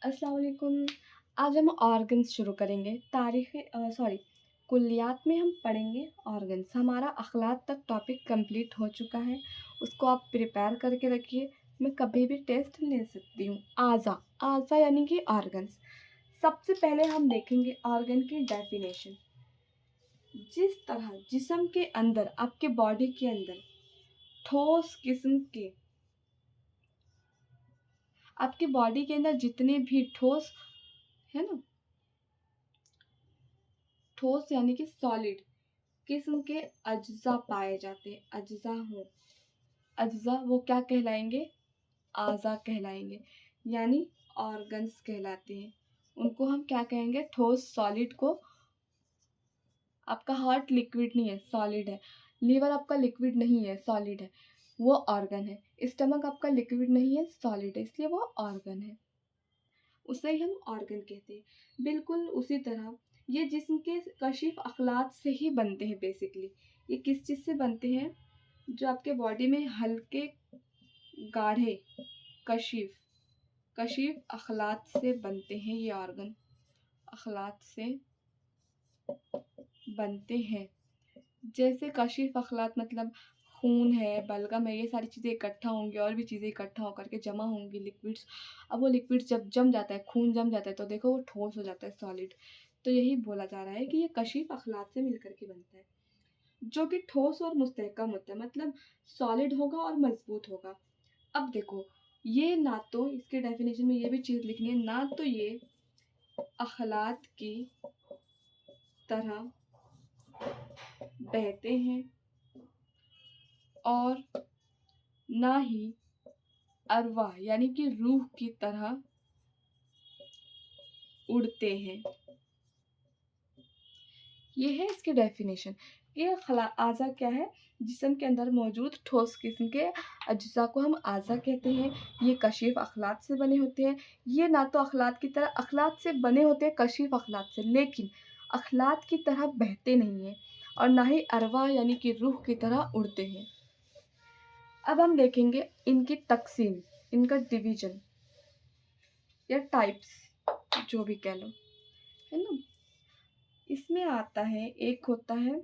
अस्सलाम वालेकुम। आज हम ऑर्गन्स शुरू करेंगे। कुल्लियात में हम पढ़ेंगे ऑर्गन्स। हमारा अखलाक तक टॉपिक कंप्लीट हो चुका है, उसको आप प्रिपेयर करके रखिए। मैं कभी भी टेस्ट ले सकती हूँ। आज़ा यानी कि ऑर्गन्स। सबसे पहले हम देखेंगे ऑर्गन की डेफिनेशन। जिस तरह जिस्म के अंदर, आपके बॉडी के अंदर ठोस किस्म के, आपके बॉडी के अंदर जितने भी ठोस है ना, ठोस यानी कि सॉलिड किस्म के अज्जा पाए जाते हैं। अज्जा वो क्या कहलाएंगे? आज़ा कहलाएंगे, यानी ऑर्गन्स कहलाते हैं। उनको हम क्या कहेंगे? ठोस सॉलिड को। आपका हार्ट लिक्विड नहीं है, सॉलिड है। लीवर आपका लिक्विड नहीं है, सॉलिड है, वो ऑर्गन है। स्टमक आपका लिक्विड नहीं है, सॉलिड है, इसलिए वो ऑर्गन है। उसे ही हम ऑर्गन कहते हैं। बिल्कुल उसी तरह ये जिस्म के कशिफ अखलात से ही बनते हैं। बेसिकली ये किस चीज़ से बनते हैं? जो आपके बॉडी में हल्के गाढ़े कशिफ कशिफ अखलात से बनते हैं। ये ऑर्गन अखलात से बनते हैं। जैसे कशिफ अखलात मतलब खून है, बलगम है, ये सारी चीज़ें इकट्ठा होंगी और भी चीज़ें इकट्ठा होकर के जमा होंगी, लिक्विड्स। अब वो लिक्विड्स जब जम जाता है, खून जम जाता है, तो देखो वो ठोस हो जाता है, सॉलिड। तो यही बोला जा रहा है कि ये कशिफ अखलात से मिलकर के बनता है, जो कि ठोस और मुस्तहकम होता है, मतलब सॉलिड होगा और मजबूत होगा। अब देखो, ये ना तो इसके डेफिनेशन में ये भी चीज़ लिखनी है, ना तो ये अखलात की तरह बहते हैं और ना ही अरवाह यानी कि रूह की तरह उड़ते हैं। ये है इसकी डेफिनेशन। ये आज़ा क्या है? जिस्म के अंदर मौजूद ठोस किस्म के अज्जा को हम आज़ा कहते हैं। ये कशीफ अखलात से बने होते हैं। ये ना तो अखलात की तरह, अखलात से बने होते हैं, कशीफ अखलात से, लेकिन अखलात की तरह बहते नहीं हैं और ना ही अरवाह यानी कि रूह की तरह उड़ते हैं। अब हम देखेंगे इनकी तकसीम, इनका डिवीजन या टाइप्स, जो भी कह लो, है ना। इसमें आता है, एक होता है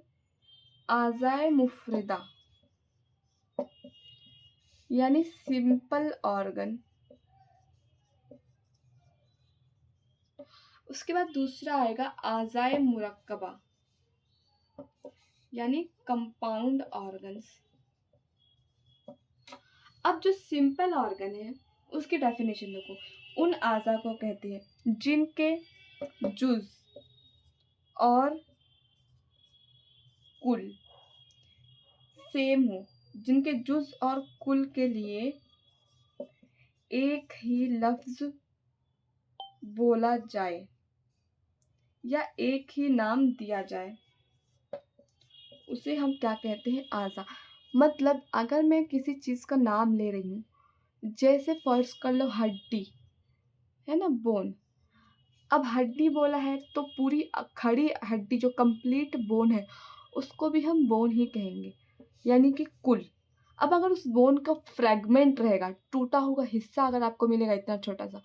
आज़ाए मुफरिदा यानी सिंपल ऑर्गन। उसके बाद दूसरा आएगा आज़ाए मुरक्कबा यानी कंपाउंड ऑर्गन्स। अब जो सिंपल ऑर्गन है उसकी डेफिनेशन देखो। उन आज़ा को कहते हैं जिनके जुज और कुल सेम हो, जिनके जुज और कुल के लिए एक ही लफ्ज बोला जाए या एक ही नाम दिया जाए, उसे हम क्या कहते हैं? आज़ा। मतलब अगर मैं किसी चीज़ का नाम ले रही हूँ, जैसे फर्ज कर लो हड्डी, है ना, बोन। अब हड्डी बोला है तो पूरी खड़ी हड्डी जो कंप्लीट बोन है उसको भी हम बोन ही कहेंगे, यानी कि कुल। अब अगर उस बोन का फ्रेगमेंट रहेगा, टूटा हुआ हिस्सा अगर आपको मिलेगा इतना छोटा सा,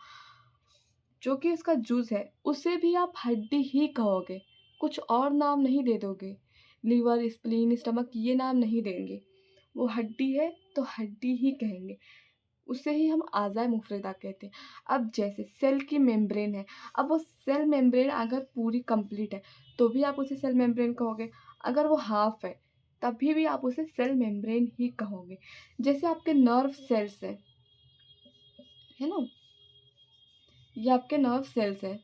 जो कि उसका जूस है, उसे भी आप हड्डी ही कहोगे, कुछ और नाम नहीं दे दोगे। लीवर, स्प्लीन, स्टमक ये नाम नहीं देंगे। वो हड्डी है तो हड्डी ही कहेंगे, उसे ही हम आज़ाए मुफरदा कहते हैं। अब जैसे सेल की मेम्ब्रेन है, अब वो सेल मेम्ब्रेन अगर पूरी कंप्लीट है तो भी आप उसे सेल मेम्ब्रेन कहोगे, अगर वो हाफ है तभी भी आप उसे सेल मेम्ब्रेन ही कहोगे। जैसे आपके नर्व सेल्स है ना, ये आपके नर्व सेल्स हैं।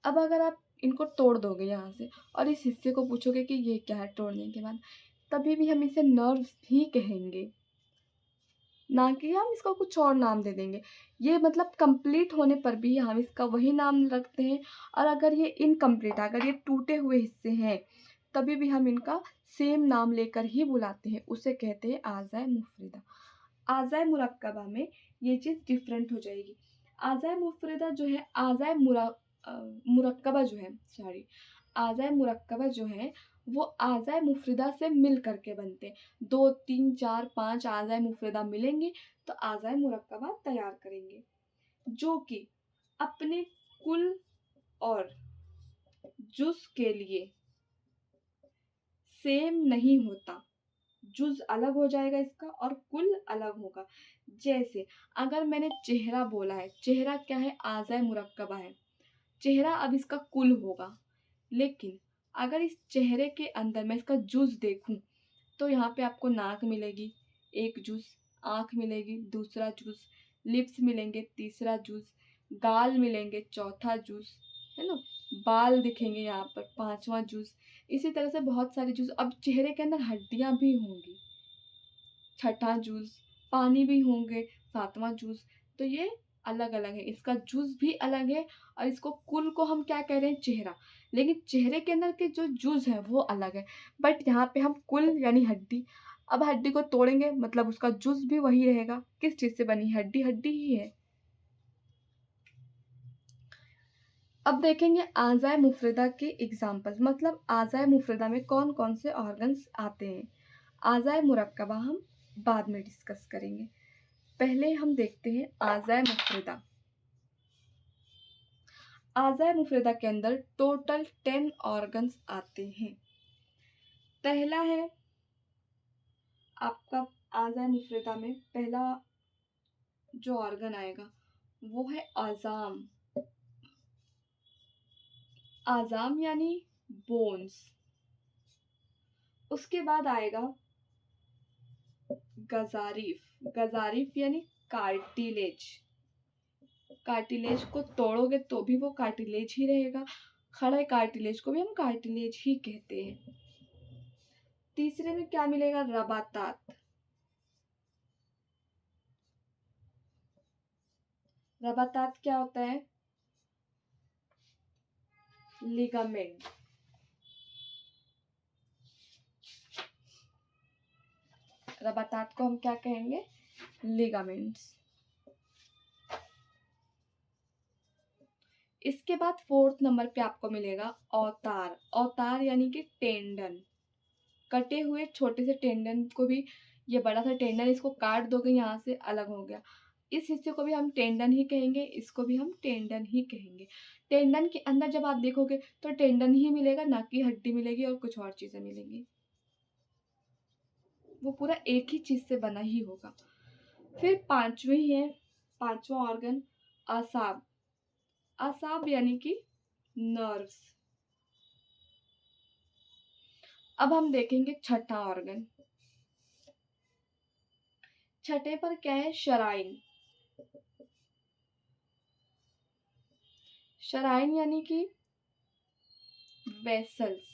अब अगर आप इनको तोड़ दोगे यहाँ से और इस हिस्से को पूछोगे कि ये क्या है तोड़ने के बाद, तभी भी हम इसे नर्व्स ही कहेंगे, ना कि हम इसका कुछ और नाम दे देंगे। ये मतलब कंप्लीट होने पर भी हम इसका वही नाम रखते हैं, और अगर ये इनकम्प्लीट, अगर ये टूटे हुए हिस्से हैं, तभी भी हम इनका सेम नाम लेकर ही बुलाते हैं, उसे कहते हैं आज़ाए मुफरिदा। आज़ाए मुरक्कबा में ये चीज़ डिफरेंट हो जाएगी। आज़ाए मुफरिदा जो है, मुरक्कबा जो है, आज़ाए मुरक्कबा जो है वो आज़ाए मुफ़रदा से मिल करके बनते हैं। 2, 3, 4, 5 आज़ाए मुफ़रदा मिलेंगे तो आज़ाए मुरक्कबा तैयार करेंगे, जो कि अपने कुल और जुज़ के लिए सेम नहीं होता। जुज़ अलग हो जाएगा इसका और कुल अलग होगा। जैसे अगर मैंने चेहरा बोला है, चेहरा क्या है? आज़ाए मुरक्कबा है। चेहरा अब इसका कुल होगा, लेकिन अगर इस चेहरे के अंदर मैं इसका जुज़ देखूँ, तो यहाँ पे आपको नाक मिलेगी, एक जुज़, आँख मिलेगी, दूसरा जुज़, लिप्स मिलेंगे, तीसरा जुज़, गाल मिलेंगे, चौथा जुज़, है ना? बाल दिखेंगे यहाँ पर, पाँचवाँ जुज़। इसी तरह से बहुत सारे जुज़। अब चेहरे के अंदर हड्डियाँ भी होंगी, छठा जुज़, पानी भी होंगे, सातवां जुज़। तो ये अलग-अलग है, इसका जुज़ भी अलग है और इसको कुल को हम क्या कह रहे हैं? चेहरा। लेकिन चेहरे के अंदर के जो जुज़ हैं वो अलग है। बट यहाँ पे हम कुल यानी हड्डी, अब हड्डी को तोड़ेंगे मतलब उसका जुज़ भी वही रहेगा। किस चीज़ से बनी? हड्डी, हड्डी ही है। अब देखेंगे आज़ाए मुफ़रदा के एग्ज़ाम्पल, मतलब आज़ाए मुफ़रदा में कौन-कौन से ऑर्गन्स आते हैं। आज़ाए मुरक्कबा हम बाद में डिस्कस करेंगे। पहले हम देखते हैं आज़ाए मुफ़रदा। आज़ाए मुफ़रदा के अंदर टोटल 10 ऑर्गन्स आते हैं। पहला है आपका आज़ाए मुफ़रदा में पहला जो ऑर्गन आएगा वो है आज़ाम। आज़ाम यानी बोन्स। उसके बाद आएगा गज़ारिफ़। गज़ारिफ़ यानी कार्टिलेज। कार्टिलेज को तोड़ोगे तो भी वो कार्टिलेज ही रहेगा। खड़े कार्टिलेज को भी हम कार्टिलेज ही कहते हैं। तीसरे में क्या मिलेगा? रबातात। रबातात क्या होता है? लिगामेंट। रबातात को हम क्या कहेंगे? लिगामेंट्स। इसके बाद 4th नंबर पे आपको मिलेगा औतार। औतार यानी कि टेंडन। कटे हुए छोटे से टेंडन को भी, ये बड़ा सा टेंडन, इसको काट दोगे यहाँ से अलग हो गया, इस हिस्से को भी हम टेंडन ही कहेंगे, इसको भी हम टेंडन ही कहेंगे। टेंडन के अंदर जब आप देखोगे तो टेंडन ही मिलेगा, ना कि हड्डी मिलेगी और कुछ और चीज़ें मिलेंगी। वो पूरा एक ही चीज़ से बना ही होगा। फिर पांचवा ऑर्गन आसाब। आसाब यानी कि नर्व्स। अब हम देखेंगे छठा ऑर्गन। छठे पर क्या है? शराइन। शराइन यानी कि वेसल्स।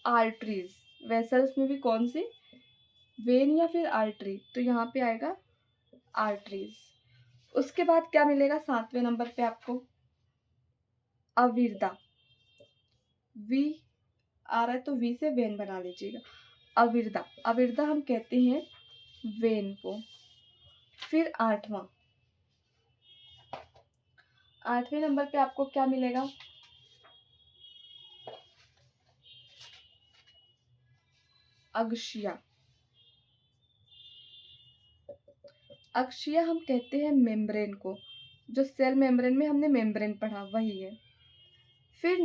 आर्टरीज। वेसल्स में भी कौन सी? वेन या फिर आर्टरी, तो यहाँ पे आएगा आर्टरीज। उसके बाद क्या मिलेगा 7वें नंबर पे आपको? अविर्दा। वी आ रहा है तो वी से वेन बना लीजिएगा। अविर्दा। अविर्दा हम कहते हैं वेन को। फिर आठवें नंबर पे आपको क्या मिलेगा? अगशिया। अगशिया हम कहते हैं मेम्ब्रेन को, जो सेल मेम्ब्रेन में हमने मेम्ब्रेन पढ़ा वही है। फिर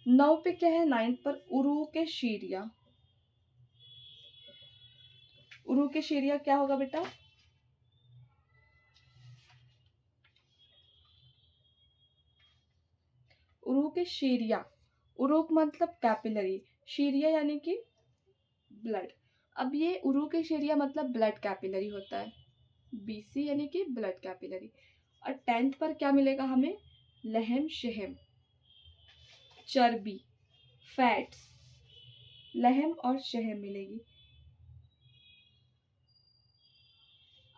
9 पे क्या है? 9 पर उरुकेशिरिया। उरुकेशिरिया क्या होगा बेटा? उरुकेशिरिया, उरुक मतलब कैपिलरी, शीरिया यानी कि ब्लड। अब ये उरुकेशिरिया मतलब ब्लड कैपिलरी होता है, बीसी यानी कि ब्लड कैपिलरी। और 10th पर क्या मिलेगा हमें? लहम शहम, चर्बी, फैट्स, लहम और शहम मिलेगी।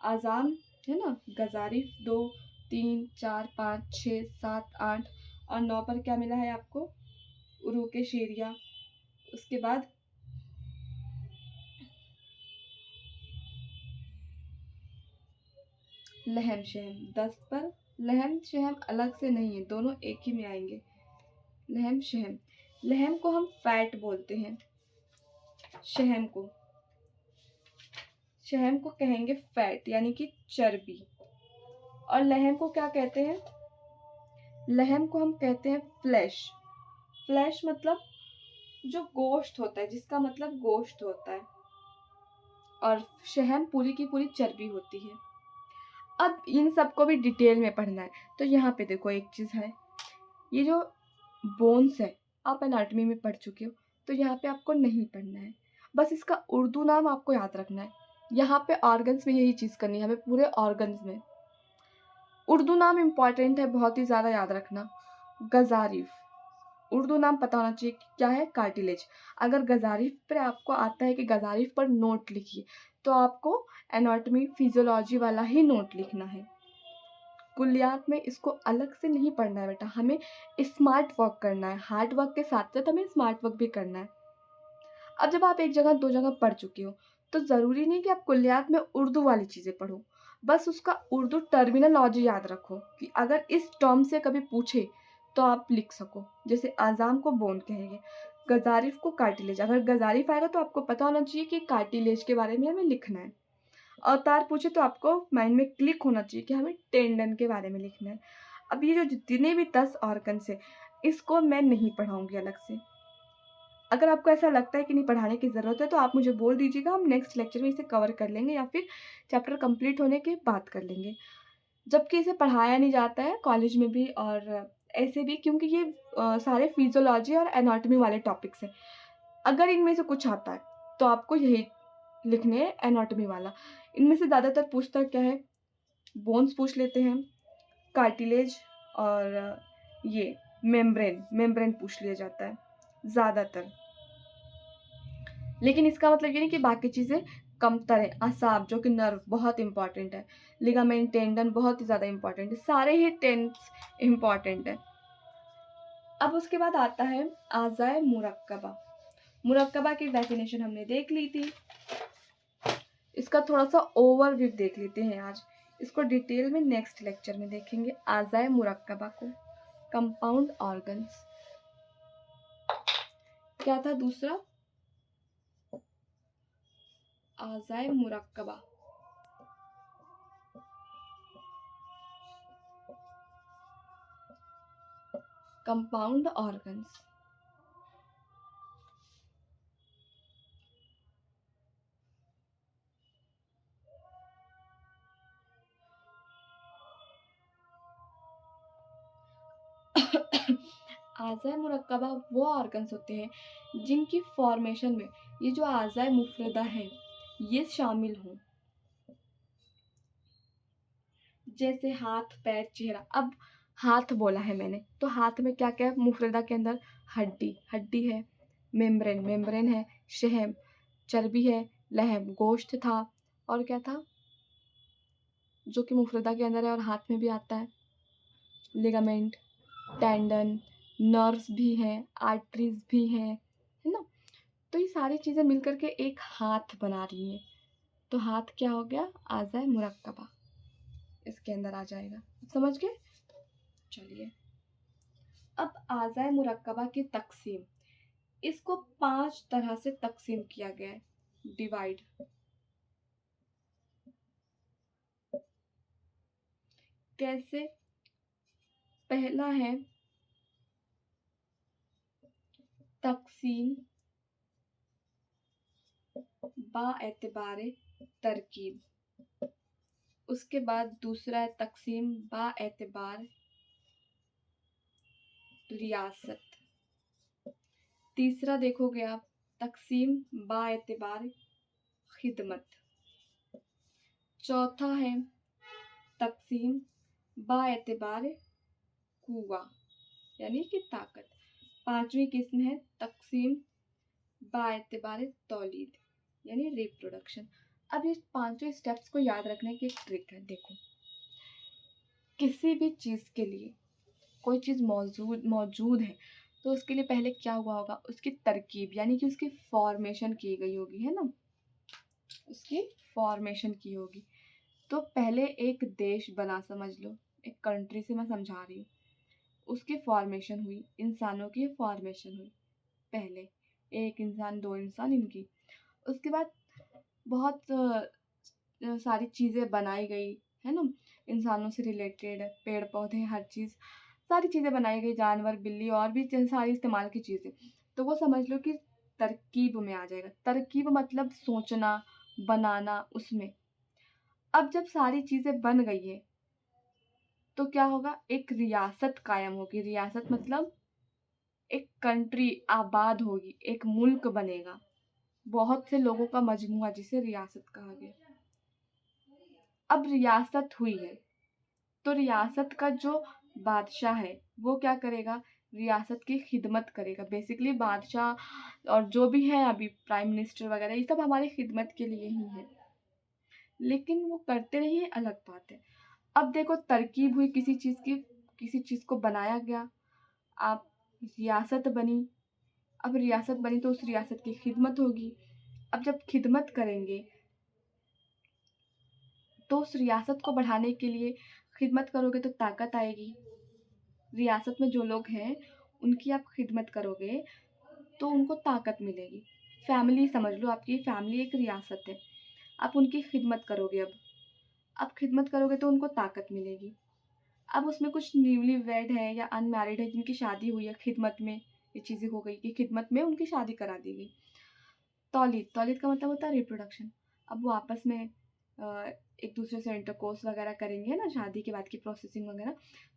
आज़ाम है ना, गजारिफ 2, 3, 4, 5, 6, 7, 8 और 9 पर क्या मिला है आपको? उरुकेशिरिया। उसके बाद लहम शहम 10 पर लहम शहम अलग से नहीं है, दोनों एक ही में आएंगे। लहम शहम, लहम को हम फैट बोलते हैं, शहम को कहेंगे फैट यानी कि चर्बी। और लहम को क्या कहते हैं? लहम को हम कहते हैं फ्लैश। फ्लैश मतलब जो गोश्त होता है, जिसका मतलब गोश्त होता है। और शहम पूरी की पूरी चर्बी होती है। अब इन सबको भी डिटेल में पढ़ना है, तो यहाँ पे देखो एक चीज़ है, ये जो बोन्स है आप एनाटॉमी में पढ़ चुके हो, तो यहाँ पे आपको नहीं पढ़ना है, बस इसका उर्दू नाम आपको याद रखना है। यहाँ पे ऑर्गन्स में यही चीज़ करनी है हमें, पूरे ऑर्गन्स में उर्दू नाम इम्पॉर्टेंट है, बहुत ही ज़्यादा याद रखना। गजारिफ, उर्दू नाम पता होना चाहिए कि क्या है, कार्टिलेज। अगर गजारिफ पर आपको आता है कि गजारिफ पर नोट लिखिए, तो आपको एनाटॉमी फिजियोलॉजी वाला ही नोट लिखना है। कुलियात में इसको अलग से नहीं पढ़ना है बेटा, हमें स्मार्ट वर्क करना है, हार्ड वर्क के साथ साथ हमें स्मार्ट वर्क भी करना है। अब जब आप एक जगह दो जगह पढ़ चुके हो, तो ज़रूरी नहीं कि आप कुलियात में उर्दू वाली चीज़ें पढ़ो, बस उसका उर्दू टर्मिनोलॉजी याद रखो कि अगर इस टर्म से कभी पूछे तो आप लिख सको। जैसे आज़ाम को बोन कहेंगे, गजारिफ को कार्टिलेज। अगर गजारिफ आएगा तो आपको पता होना चाहिए कि कार्टिलेज के बारे में हमें लिखना है। अवतार पूछे तो आपको माइंड में क्लिक होना चाहिए कि हमें टेंडन के बारे में लिखना है। अब ये जो जितने भी 10 ऑर्गन्स है, इसको मैं नहीं पढ़ाऊंगी अलग से। अगर आपको ऐसा लगता है कि नहीं पढ़ाने की ज़रूरत है, तो आप मुझे बोल दीजिएगा, हम नेक्स्ट लेक्चर में इसे कवर कर लेंगे या फिर चैप्टर कंप्लीट होने के बाद कर लेंगे। जबकि इसे पढ़ाया नहीं जाता है कॉलेज में भी और ऐसे भी, क्योंकि ये सारे फिजियोलॉजी और एनाटॉमी वाले टॉपिक्स हैं। अगर इनमें से कुछ आता है तो आपको यही लिखने हैं, एनाटॉमी वाला। इनमें से ज़्यादातर पूछता क्या है, बोन्स पूछ लेते हैं, कार्टिलेज और ये मेम्ब्रेन पूछ लिया जाता है ज़्यादातर। लेकिन इसका मतलब ये नहीं कि बाकी चीज़ें कमतर है। असाब जो कि नर्व बहुत इंपॉर्टेंट है, लिगामेंट, टेंडन बहुत ही ज़्यादा इंपॉर्टेंट है, सारे ही टेंस इंपॉर्टेंट है। अब उसके बाद आता है आज़ाए मुरक्कबा। मुरक्कबा की डेफिनेशन हमने देख ली थी, इसका थोड़ा सा ओवरव्यू देख लेते हैं आज। इसको डिटेल में नेक्स्ट लेक्चर में देखेंगे। आज़ाए मुरक्कबा को, कंपाउंड ऑर्गन्स। क्या था दूसरा? आज़ाए मुरक्कबा, कंपाउंड ऑर्गन्स। आज़ाए मुरक्कबा वो ऑर्गन्स होते हैं जिनकी फॉर्मेशन में ये जो आज़ाए मुफरदा है ये शामिल हों, जैसे हाथ, पैर, चेहरा। अब हाथ बोला है मैंने, तो हाथ में क्या क्या है मुफरदा के अंदर? हड्डी है, मेम्ब्रेन है, शहम चर्बी है, लहम गोश्त था, और क्या था जो कि मुफरदा के अंदर है और हाथ में भी आता है? लिगामेंट, टेंडन, नर्व्स भी हैं, आर्टरीज भी हैं, है ना। तो ये सारी चीज़ें मिलकर के एक हाथ बना रही हैं, तो हाथ क्या हो गया? आज़ाए मुरक्कबा इसके अंदर आ जाएगा। समझ गए? चलिए, अब आज़ाए मुरक्कबा की तकसीम, इसको 5 तरह से तकसीम किया गया है, डिवाइड। कैसे? पहला है तकसीम बा एतबारे तरकीब। उसके बाद दूसरा है तकसीम बा एतबार रियासत। तीसरा देखोगे आप, तकसीम बा एतबार खिदमत। चौथा है तकसीम बा एतबार कुवा यानी कि ताकत। पांचवी किस्म है तकसीम बा एतबार तौलीद यानी रिप्रोडक्शन। अब ये पांचों स्टेप्स को याद रखने की एक ट्रिक है। देखो, किसी भी चीज़ के लिए कोई चीज़ मौजूद है तो उसके लिए पहले क्या हुआ होगा? उसकी तरकीब यानी कि उसकी फॉर्मेशन की गई होगी, है ना, उसकी फॉर्मेशन की होगी। तो पहले एक देश बना, समझ लो एक कंट्री से मैं समझा रही हूँ। उसकी फॉर्मेशन हुई, इंसानों की फॉर्मेशन हुई पहले, 1 इंसान, 2 इंसान इनकी। उसके बाद बहुत सारी चीज़ें बनाई गई, है ना? इंसानों से रिलेटेड पेड़-पौधे हर चीज़, सारी चीज़ें बनाई गई, जानवर, बिल्ली और भी सारी इस्तेमाल की चीज़ें। तो वो समझ लो कि तरकीब में आ जाएगा। तरकीब मतलब सोचना, बनाना उसमें। अब जब सारी चीज़ें बन गई हैं, तो क्या होगा? एक रियासत कायम होगी। रियासत मतलब एक कंट्री आबाद होगी, एक मुल्क बनेगा। बहुत से लोगों का मजमूआ जिसे रियासत कहा गया। अब रियासत हुई है, तो रियासत का जो बादशाह है, वो क्या करेगा? रियासत की खिदमत करेगा। बेसिकली बादशाह और जो भी है अभी प्राइम मिनिस्टर वगैरह, ये सब हमारी खिदमत के लिए ही है। लेकिन वो करते नहीं है, अलग बात है। अब देखो तरकीब हुई किसी चीज़ की, किसी चीज़ को बनाया गया, आप रियासत बनी। अब रियासत बनी तो उस रियासत की खिदमत होगी। अब जब खिदमत करेंगे तो उस रियासत को बढ़ाने के लिए खिदमत करोगे तो ताकत आएगी। रियासत में जो लोग हैं उनकी आप खिदमत करोगे तो उनको ताकत मिलेगी। फैमिली समझ लो, आपकी फैमिली एक रियासत है। आप उनकी खिदमत करोगे अब। आप खिदमत करोगे तो उनको ताकत मिलेगी। अब उसमें कुछ न्यूली वेड है या अनमैरिड है जिनकी शादी हुई है खिदमत में, ये चीज़ें हो गई कि खिदमत में उनकी शादी करा दी गई। तौलीद, तौलीद का मतलब होता है रिप्रोडक्शन। अब वो आपस में एक दूसरे से इंटरकोर्स वगैरह करेंगे ना, शादी के बाद की प्रोसेसिंग वगैरह,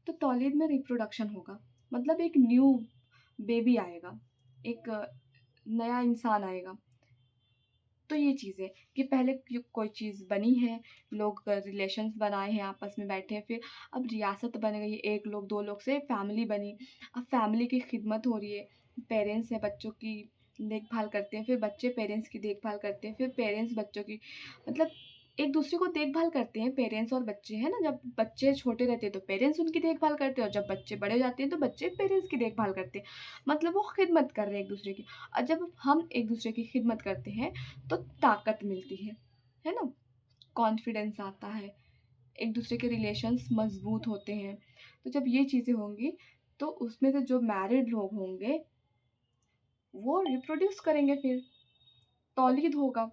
तो तौलीद में रिप्रोडक्शन होगा। मतलब एक न्यू बेबी आएगा, एक नया इंसान आएगा। तो ये चीज़ है कि पहले कोई चीज़ बनी है, लोग रिलेशंस बनाए हैं, आपस में बैठे हैं, फिर अब रियासत बन गई, 1 लोग 2 लोग से फैमिली बनी। अब फैमिली की खिदमत हो रही है, पेरेंट्स हैं बच्चों की देखभाल करते हैं, फिर बच्चे पेरेंट्स की देखभाल करते हैं, फिर पेरेंट्स बच्चों की, मतलब एक दूसरे को देखभाल करते हैं पेरेंट्स और बच्चे, है ना? जब बच्चे छोटे रहते हैं तो पेरेंट्स उनकी देखभाल करते हैं, और जब बच्चे बड़े हो जाते हैं तो बच्चे पेरेंट्स की देखभाल करते हैं। मतलब वो खिदमत कर रहे हैं एक दूसरे की। और जब हम एक दूसरे की खिदमत करते हैं तो ताकत मिलती है ना? कॉन्फिडेंस आता है, एक दूसरे के रिलेशंस मज़बूत होते हैं। तो जब ये चीज़ें होंगी तो उसमें से जो मैरिड लोग होंगे वो रिप्रोड्यूस करेंगे फिर, तौलीद होगा।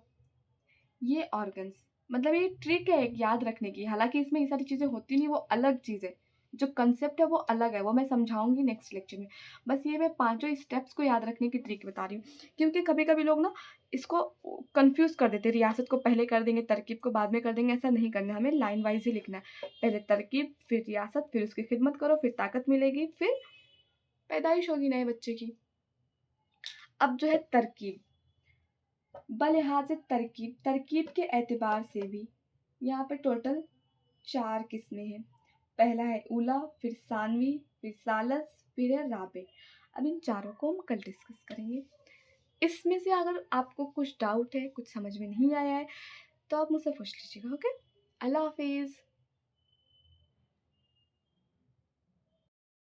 ये ऑर्गन्स, मतलब ये ट्रिक है एक याद रखने की। हालाँकि इसमें ये सारी चीज़ें होती नहीं, वो अलग चीज़ है। जो कंसेप्ट है वो अलग है, वो मैं समझाऊँगी नेक्स्ट लेक्चर में। बस ये मैं पाँचों स्टेप्स को याद रखने की ट्रिक बता रही हूँ। क्योंकि कभी-कभी लोग ना इसको कन्फ्यूज़ कर देते हैं, रियासत को पहले कर देंगे, तरकीब को बाद में कर देंगे, ऐसा नहीं करना है, हमें लाइन वाइज़ ही लिखना है। पहले तरकीब, फिर रियासत, फिर उसकी खिदमत करो, फिर ताकत मिलेगी, फिर पैदाइश होगी नए बच्चे की। अब जो है तरकीब, बलिहाज़ तरकीब, तरकीब के एतबार से भी यहाँ पे टोटल 4 किस्में हैं। पहला है ऊला, फिर सानवी, फिर सालस, फिर है राबे। अब इन चारों को हम कल डिस्कस करेंगे। इसमें से अगर आपको कुछ डाउट है, कुछ समझ में नहीं आया है, तो आप मुझसे पूछ लीजिएगा, ओके? अल्लाह हाफ़िज़।